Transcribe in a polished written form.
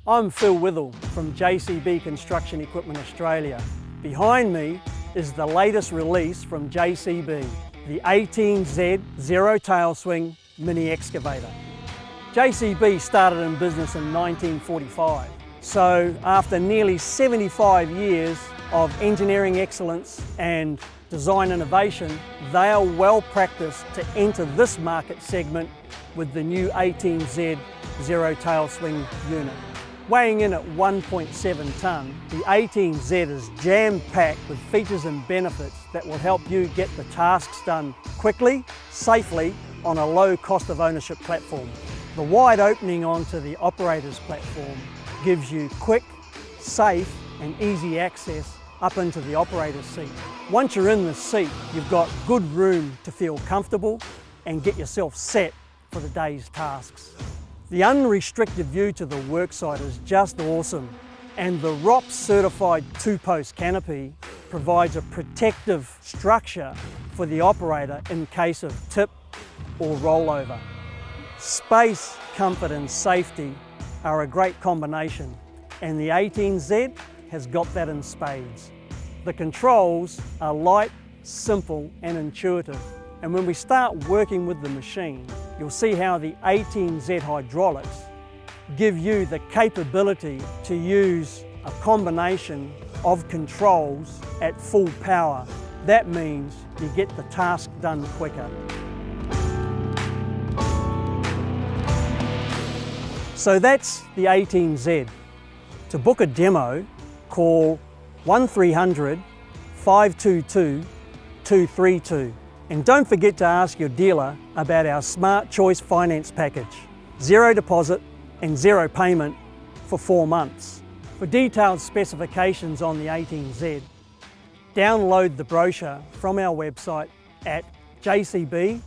I'm Phil Withell from JCB Construction Equipment Australia. Behind me is the latest release from JCB, the 18Z Tailswing mini excavator. JCB started in business in 1945, so after nearly 75 years of engineering excellence and design innovation, they are well practiced to enter this market segment with the new 18Z Tailswing unit. Weighing in at 1.7 tonne, the 18Z is jam-packed with features and benefits that will help you get the tasks done quickly, safely, on a low cost of ownership platform. The wide opening onto the operator's platform gives you quick, safe and easy access up into the operator's seat. Once you're in the seat, you've got good room to feel comfortable and get yourself set for the day's tasks. The unrestricted view to the worksite is just awesome, and the ROPS certified two-post canopy provides a protective structure for the operator in case of tip or rollover. Space, comfort and safety are a great combination, and the 18Z has got that in spades. The controls are light, simple and intuitive, and when we start working with the machine, you'll see how the 18Z hydraulics give you the capability to use a combination of controls at full power. That means you get the task done quicker. So that's the 18Z. To book a demo, call 1300 522 232. And don't forget to ask your dealer about our Smart Choice Finance package. 0 deposit and 0 payment for 4 months. For detailed specifications on the 18Z, download the brochure from our website at jcbcea.com.au.